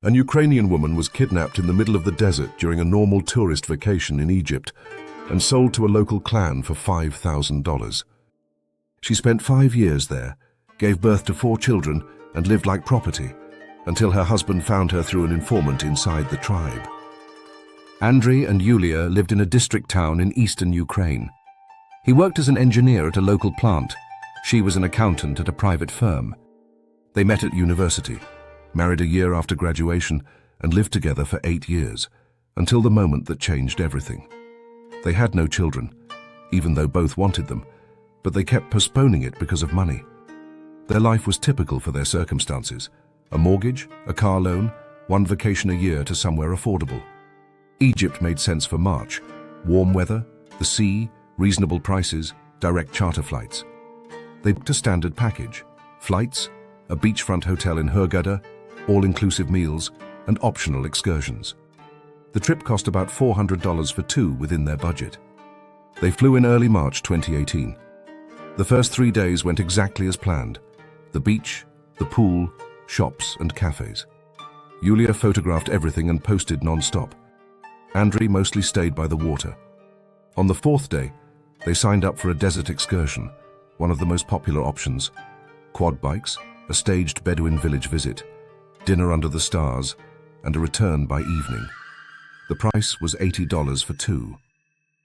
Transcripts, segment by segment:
An Ukrainian woman was kidnapped in the middle of the desert during a normal tourist vacation in Egypt and sold to a local clan for $5,000. She spent 5 years there, gave birth to 4 children, and lived like property until her husband found her through an informant inside the tribe. Andriy and Yulia lived in a district town in eastern Ukraine. He worked as an engineer at a local plant. She was an accountant at a private firm. They met at university, married a year after graduation, and lived together for 8 years, until the moment that changed everything. They had no children, even though both wanted them, but they kept postponing it because of money. Their life was typical for their circumstances: a mortgage, a car loan, 1 vacation a year to somewhere affordable. Egypt made sense for March: warm weather, the sea, reasonable prices, direct charter flights. They booked a standard package: flights, a beachfront hotel in Hurghada, all-inclusive meals, and optional excursions. The trip cost about $400 for 2 within their budget. They flew in early March 2018. The first 3 days went exactly as planned: the beach, the pool, shops and cafes. Yulia photographed everything and posted non-stop. Andriy mostly stayed by the water. On the 4th day, they signed up for a desert excursion, one of the most popular options: quad bikes, a staged Bedouin village visit, dinner under the stars, and a return by evening. The price was $80 for 2.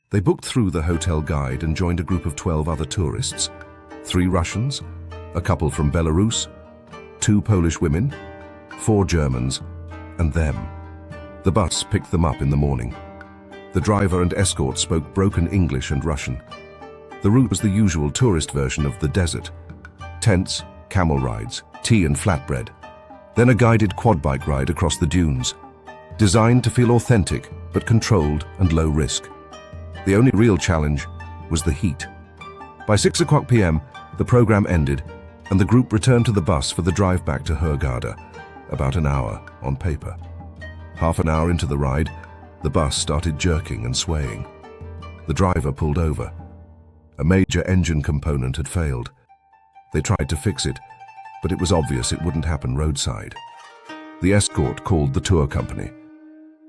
They booked through the hotel guide and joined a group of 12 other tourists: 3 Russians, a couple from Belarus, 2 Polish women, 4 Germans, and them. The bus picked them up in the morning. The driver and escort spoke broken English and Russian. The route was the usual tourist version of the desert: tents, camel rides, tea and flatbread. Then a guided quad bike ride across the dunes, designed to feel authentic but controlled and low risk. The only real challenge was the heat. By 6 o'clock p.m., the program ended, and the group returned to the bus for the drive back to Hurghada, about an hour on paper. Half an hour into the ride, the bus started jerking and swaying. The driver pulled over. A major engine component had failed. They tried to fix it, but it was obvious it wouldn't happen roadside. The escort called the tour company.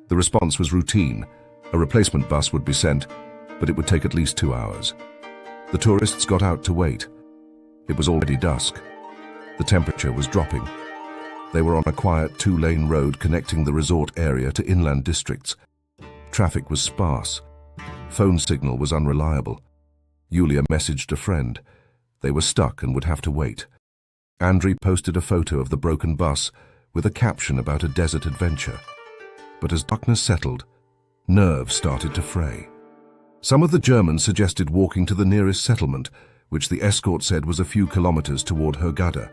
The response was routine: a replacement bus would be sent, but it would take at least 2 hours. The tourists got out to wait. It was already dusk. The temperature was dropping. They were on a quiet 2-lane road connecting the resort area to inland districts. Traffic was sparse. Phone signal was unreliable. Yulia messaged a friend. They were stuck and would have to wait. Andriy posted a photo of the broken bus with a caption about a desert adventure. But as darkness settled, nerves started to fray. Some of the Germans suggested walking to the nearest settlement, which the escort said was a few kilometers toward Hurghada.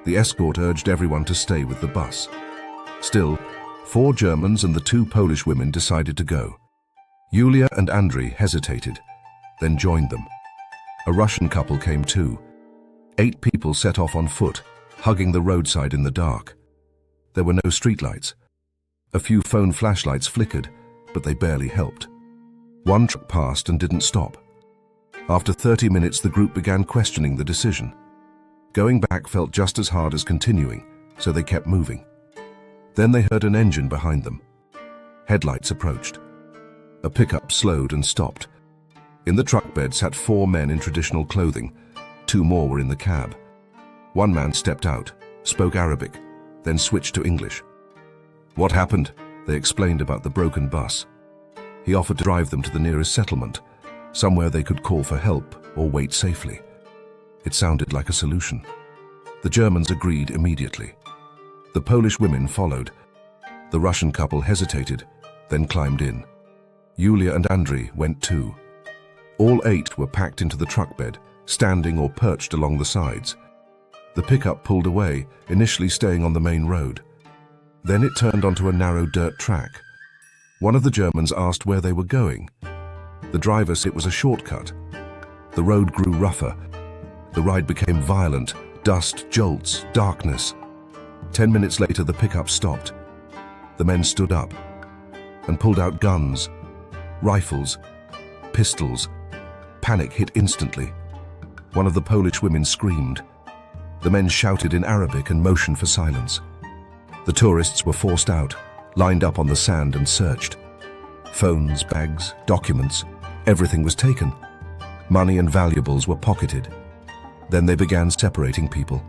The escort urged everyone to stay with the bus. Still, 4 Germans and the 2 Polish women decided to go. Yulia and Andriy hesitated, then joined them. A Russian couple came too. 8 people set off on foot, hugging the roadside in the dark. There were no streetlights. A few phone flashlights flickered, but they barely helped. 1 truck passed and didn't stop. After 30 minutes, the group began questioning the decision. Going back felt just as hard as continuing, so they kept moving. Then they heard an engine behind them. Headlights approached. A pickup slowed and stopped. In the truck bed sat 4 men in traditional clothing. 2 more were in the cab. One man stepped out, spoke Arabic, then switched to English. What happened? They explained about the broken bus. He offered to drive them to the nearest settlement, somewhere they could call for help or wait safely. It sounded like a solution. The Germans agreed immediately. The Polish women followed. The Russian couple hesitated, then climbed in. Yulia and Andriy went too. All 8 were packed into the truck bed, standing or perched along the sides. The pickup pulled away, initially staying on the main road. Then it turned onto a narrow dirt track. One of the Germans asked where they were going. The driver said it was a shortcut. The road grew rougher. The ride became violent: dust, jolts, darkness. 10 minutes later, the pickup stopped. The men stood up and pulled out guns, rifles, pistols. Panic hit instantly. One of the Polish women screamed. The men shouted in Arabic and motioned for silence. The tourists were forced out, lined up on the sand and searched. Phones, bags, documents, everything was taken. Money and valuables were pocketed. Then they began separating people.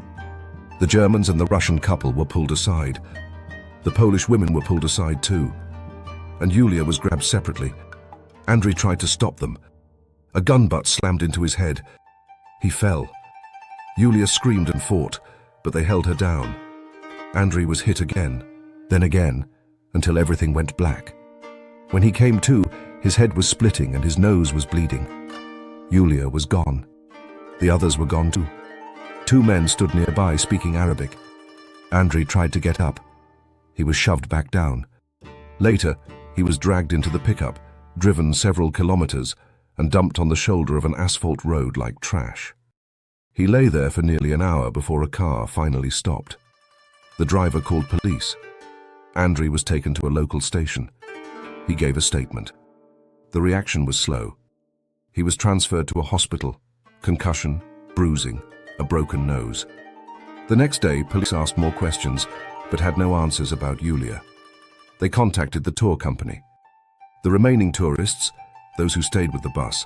The Germans and the Russian couple were pulled aside. The Polish women were pulled aside too. And Yulia was grabbed separately. Andrei tried to stop them. A gun butt slammed into his head. He fell. Yulia screamed and fought, but they held her down. Andrei was hit again, then again, until everything went black. When he came to, his head was splitting and his nose was bleeding. Yulia was gone. The others were gone too. Two men stood nearby speaking Arabic. Andrei tried to get up. He was shoved back down. Later, he was dragged into the pickup, driven several kilometers, and dumped on the shoulder of an asphalt road like trash. He lay there for nearly an hour before a car finally stopped. The driver called police. Andrei was taken to a local station. He gave a statement. The reaction was slow. He was transferred to a hospital. Concussion, bruising, a broken nose. The next day, police asked more questions, but had no answers about Yulia. They contacted the tour company. The remaining tourists, those who stayed with the bus,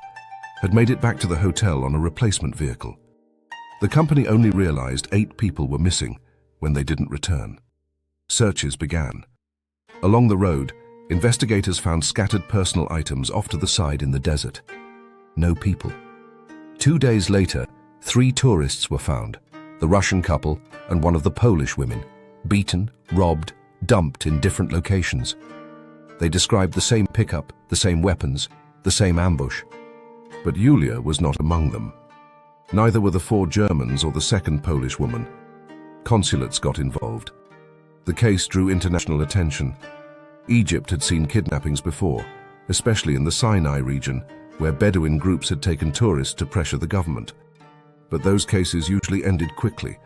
had made it back to the hotel on a replacement vehicle. The company only realized 8 people were missing when they didn't return. Searches began. Along the road, investigators found scattered personal items off to the side in the desert. No people. 2 days later, 3 tourists were found, the Russian couple and one of the Polish women, beaten, robbed, dumped in different locations. They described the same pickup, the same weapons, the same ambush. But Yulia was not among them. Neither were the 4 Germans or the second Polish woman. Consulates got involved. The case drew international attention. Egypt had seen kidnappings before, especially in the Sinai region, where Bedouin groups had taken tourists to pressure the government. But those cases usually ended quickly,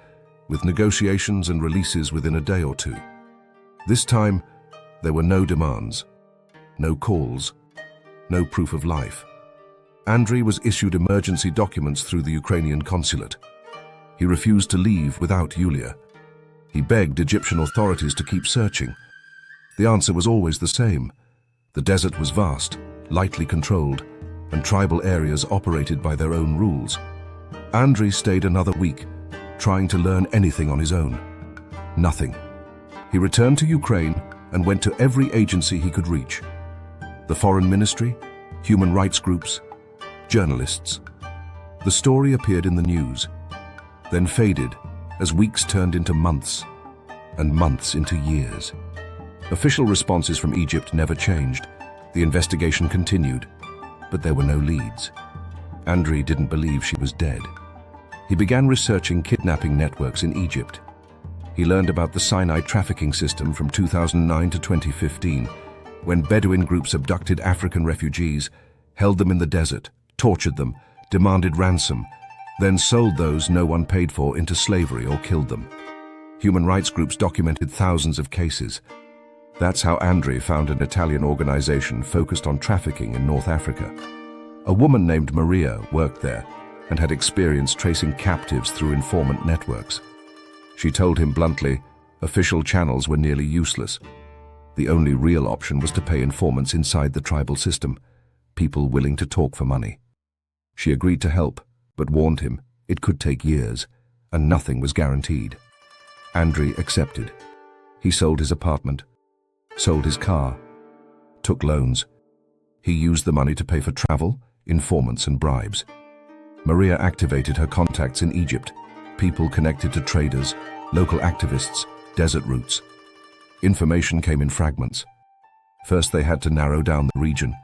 with negotiations and releases within a day or two. This time, there were no demands, no calls, no proof of life. Andrei was issued emergency documents through the Ukrainian consulate. He refused to leave without Yulia. He begged Egyptian authorities to keep searching. The answer was always the same. The desert was vast, lightly controlled, and tribal areas operated by their own rules. Andrei stayed another week, trying to learn anything on his own. Nothing. He returned to Ukraine and went to every agency he could reach. The Foreign Ministry, human rights groups, journalists. The story appeared in the news, then faded as weeks turned into months, and months into years. Official responses from Egypt never changed. The investigation continued, but there were no leads. Andrei didn't believe she was dead. He began researching kidnapping networks in Egypt. He learned about the Sinai trafficking system from 2009 to 2015, when Bedouin groups abducted African refugees, held them in the desert, tortured them, demanded ransom, then sold those no one paid for into slavery or killed them. Human rights groups documented thousands of cases. That's how Andrei found an Italian organization focused on trafficking in North Africa. A woman named Maria worked there and had experience tracing captives through informant networks. She told him bluntly, official channels were nearly useless. The only real option was to pay informants inside the tribal system, people willing to talk for money. She agreed to help, but warned him it could take years, and nothing was guaranteed. Andrei accepted. He sold his apartment, sold his car, took loans. He used the money to pay for travel, informants and bribes. Maria activated her contacts in Egypt, people connected to traders, local activists, desert routes. Information came in fragments. First they had to narrow down the region.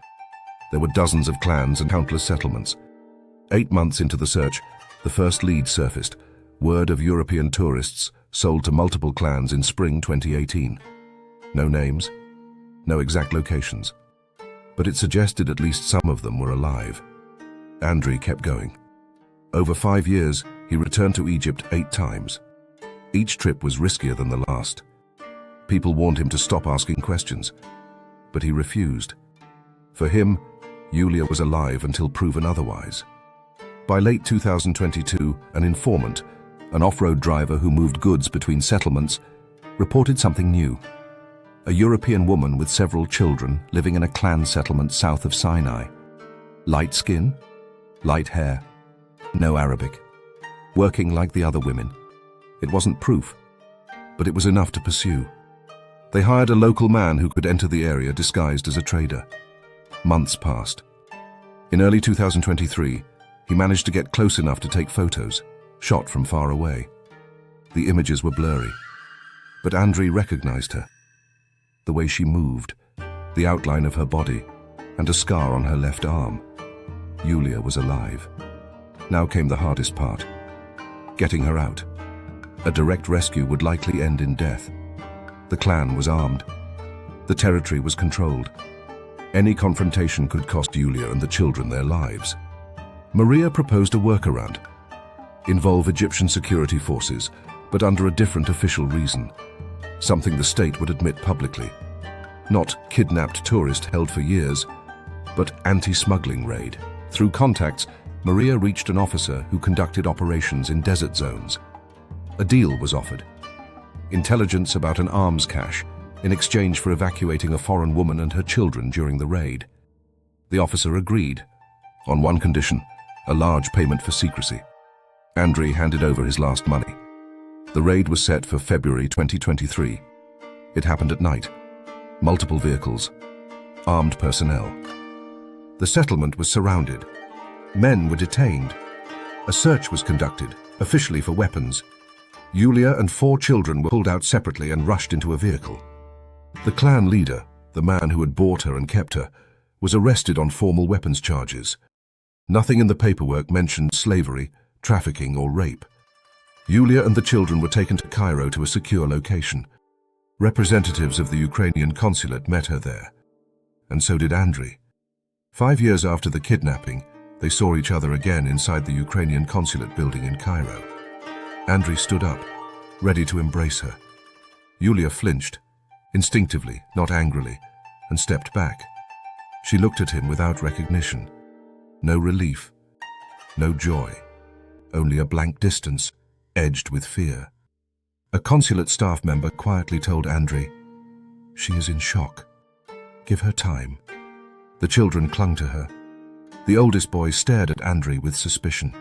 There were dozens of clans and countless settlements. 8 months into the search, the first lead surfaced, word of European tourists sold to multiple clans in spring 2018. No names, no exact locations, but it suggested at least some of them were alive. Andrei kept going. Over 5 years, he returned to Egypt 8 times. Each trip was riskier than the last. People warned him to stop asking questions, but he refused. For him, Yulia was alive until proven otherwise. By late 2022, an informant, an off-road driver who moved goods between settlements, reported something new. A European woman with several children living in a clan settlement south of Sinai. Light skin, light hair, no Arabic. Working like the other women. It wasn't proof, but it was enough to pursue. They hired a local man who could enter the area disguised as a trader. Months passed. In early 2023, he managed to get close enough to take photos, shot from far away. The images were blurry, but Andriy recognized her. The way she moved, the outline of her body, and a scar on her left arm. Yulia was alive. Now came the hardest part. Getting her out. A direct rescue would likely end in death. The clan was armed. The territory was controlled. Any confrontation could cost Yulia and the children their lives. Maria proposed a workaround. Involve Egyptian security forces, but under a different official reason. Something the state would admit publicly. Not kidnapped tourist held for years, but anti-smuggling raid. Through contacts, Maria reached an officer who conducted operations in desert zones. A deal was offered. Intelligence about an arms cache in exchange for evacuating a foreign woman and her children during the raid. The officer agreed, on one condition, a large payment for secrecy. Andriy handed over his last money. The raid was set for February 2023. It happened at night. Multiple vehicles. Armed personnel. The settlement was surrounded. Men were detained. A search was conducted, officially for weapons. Yulia and 4 children were pulled out separately and rushed into a vehicle. The clan leader, the man who had bought her and kept her, was arrested on formal weapons charges. Nothing in the paperwork mentioned slavery, trafficking, or rape. Yulia and the children were taken to Cairo to a secure location. Representatives of the Ukrainian consulate met her there. And so did Andriy. 5 years after the kidnapping, they saw each other again inside the Ukrainian consulate building in Cairo. Andriy stood up, ready to embrace her. Yulia flinched, instinctively, not angrily, and stepped back. She looked at him without recognition. No relief, no joy, only a blank distance, edged with fear. A consulate staff member quietly told Andriy, "She is in shock. Give her time." The children clung to her. The oldest boy stared at Andriy with suspicion.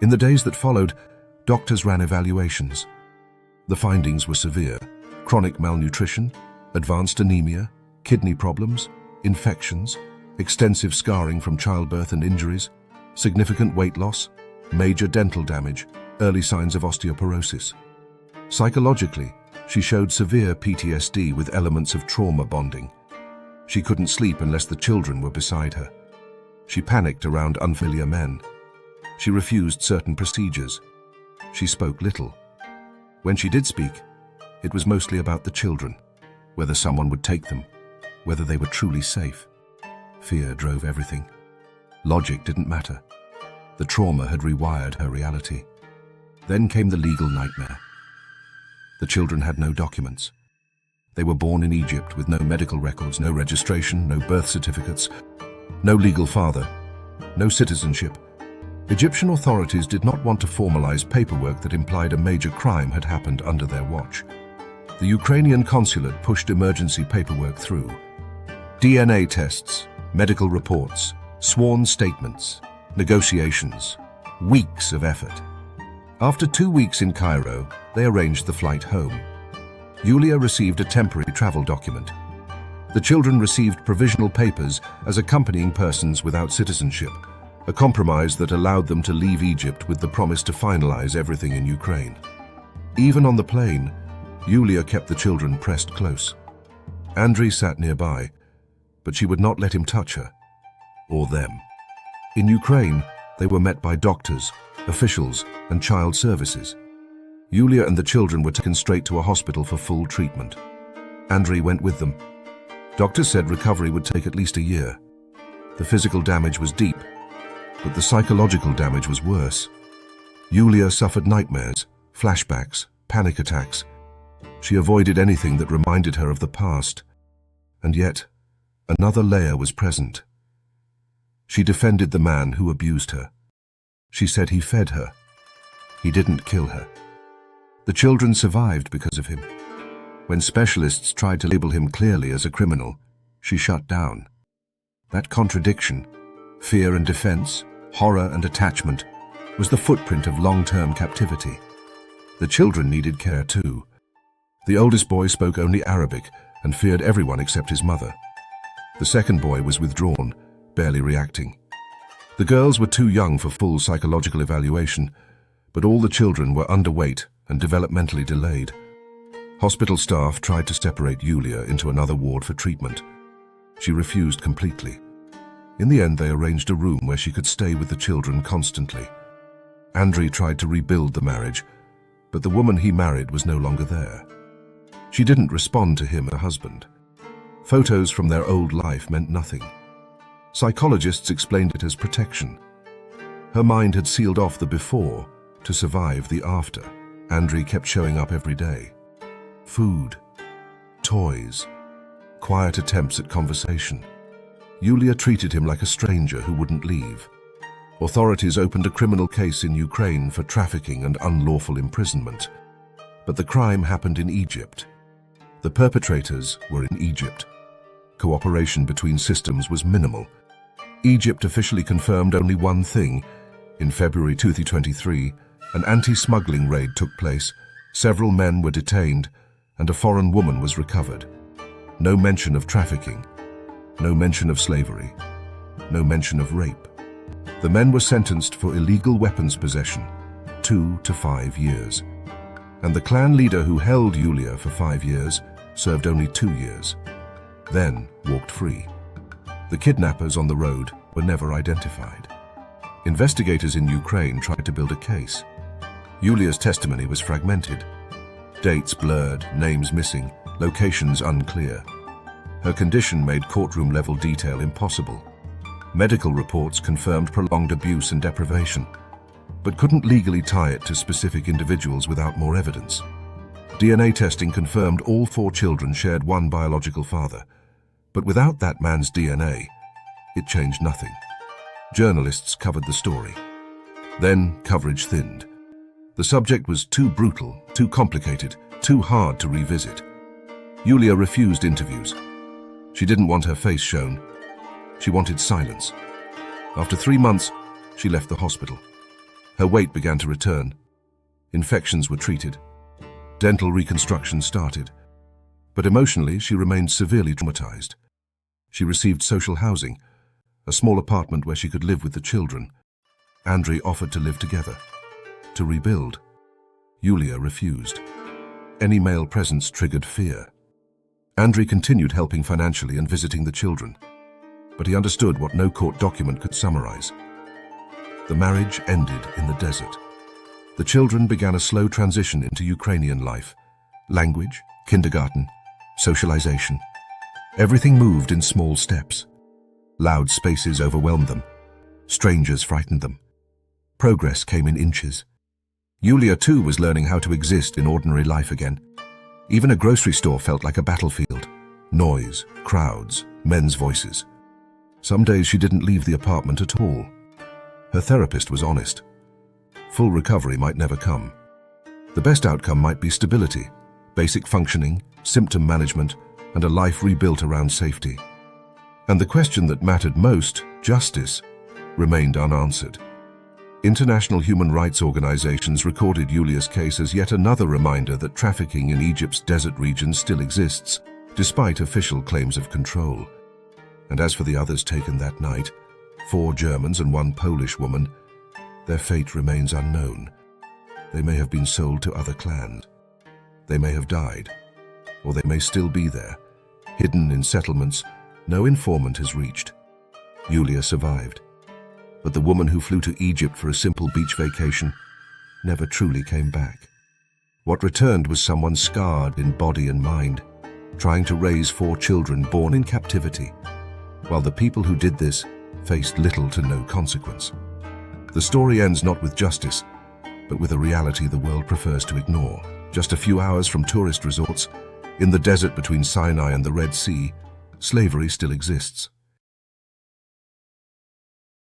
In the days that followed, doctors ran evaluations. The findings were severe: chronic malnutrition, advanced anemia, kidney problems, infections, extensive scarring from childbirth and injuries, significant weight loss, major dental damage, early signs of osteoporosis. Psychologically, she showed severe PTSD with elements of trauma bonding. She couldn't sleep unless the children were beside her. She panicked around unfamiliar men. She refused certain procedures. She spoke little. When she did speak, it was mostly about the children, whether someone would take them, whether they were truly safe. Fear drove everything. Logic didn't matter. The trauma had rewired her reality. Then came the legal nightmare. The children had no documents. They were born in Egypt with no medical records, no registration, no birth certificates, no legal father, no citizenship. Egyptian authorities did not want to formalize paperwork that implied a major crime had happened under their watch. The Ukrainian consulate pushed emergency paperwork through. DNA tests, medical reports, sworn statements, negotiations, weeks of effort. After 2 weeks in Cairo, they arranged the flight home. Yulia received a temporary travel document. The children received provisional papers as accompanying persons without citizenship, a compromise that allowed them to leave Egypt with the promise to finalize everything in Ukraine. Even on the plane, Yulia kept the children pressed close. Andriy sat nearby, but she would not let him touch her, or them. In Ukraine, they were met by doctors, officials, and child services. Yulia and the children were taken straight to a hospital for full treatment. Andriy went with them. Doctors said recovery would take at least a year. The physical damage was deep, but the psychological damage was worse. Yulia suffered nightmares, flashbacks, panic attacks. She avoided anything that reminded her of the past. And yet, another layer was present. She defended the man who abused her. She said he fed her. He didn't kill her. The children survived because of him. When specialists tried to label him clearly as a criminal, she shut down. That contradiction, fear and defense, horror and attachment, was the footprint of long-term captivity. The children needed care too. The oldest boy spoke only Arabic and feared everyone except his mother. The second boy was withdrawn, barely reacting. The girls were too young for full psychological evaluation, but all the children were underweight and developmentally delayed. Hospital staff tried to separate Yulia into another ward for treatment. She refused completely. In the end, they arranged a room where she could stay with the children constantly. Andrei tried to rebuild the marriage, but the woman he married was no longer there. She didn't respond to him as a husband. Photos from their old life meant nothing. Psychologists explained it as protection. Her mind had sealed off the before to survive the after. Andrei kept showing up every day. Food, toys, quiet attempts at conversation. Yulia treated him like a stranger who wouldn't leave. Authorities opened a criminal case in Ukraine for trafficking and unlawful imprisonment. But the crime happened in Egypt. The perpetrators were in Egypt. Cooperation between systems was minimal. Egypt officially confirmed only one thing. In February 2023, an anti-smuggling raid took place, several men were detained, and a foreign woman was recovered. No mention of trafficking, no mention of slavery, no mention of rape. The men were sentenced for illegal weapons possession, 2 to 5 years. And the clan leader who held Yulia for 5 years served only 2 years, then walked free. The kidnappers on the road were never identified. Investigators in Ukraine tried to build a case. Yulia's testimony was fragmented. Dates blurred, names missing, locations unclear. Her condition made courtroom-level detail impossible. Medical reports confirmed prolonged abuse and deprivation, but couldn't legally tie it to specific individuals without more evidence. DNA testing confirmed all 4 children shared one biological father, but without that man's DNA, it changed nothing. Journalists covered the story. Then coverage thinned. The subject was too brutal, too complicated, too hard to revisit. Yulia refused interviews. She didn't want her face shown. She wanted silence. After 3 months, she left the hospital. Her weight began to return. Infections were treated. Dental reconstruction started. But emotionally, she remained severely traumatized. She received social housing, a small apartment where she could live with the children. Andrei offered to live together, to rebuild. Yulia refused. Any male presence triggered fear. Andrei continued helping financially and visiting the children, but he understood what no court document could summarize. The marriage ended in the desert. The children began a slow transition into Ukrainian life. Language, kindergarten, socialization. Everything moved in small steps. Loud spaces overwhelmed them. Strangers frightened them. Progress came in inches. Yulia too was learning how to exist in ordinary life again. Even a grocery store felt like a battlefield. Noise, crowds, men's voices. Some days she didn't leave the apartment at all. Her therapist was honest. Full recovery might never come. The best outcome might be stability, basic functioning, symptom management, and a life rebuilt around safety. And the question that mattered most, justice, remained unanswered. International human rights organizations recorded Yulia's case as yet another reminder that trafficking in Egypt's desert regions still exists, despite official claims of control. And as for the others taken that night, 4 Germans and 1 Polish woman, their fate remains unknown. They may have been sold to other clans. They may have died, or they may still be there, hidden in settlements no informant has reached. Yulia survived, but the woman who flew to Egypt for a simple beach vacation never truly came back. What returned was someone scarred in body and mind, trying to raise 4 children born in captivity, while the people who did this faced little to no consequence. The story ends not with justice, but with a reality the world prefers to ignore. Just a few hours from tourist resorts, in the desert between Sinai and the Red Sea, slavery still exists.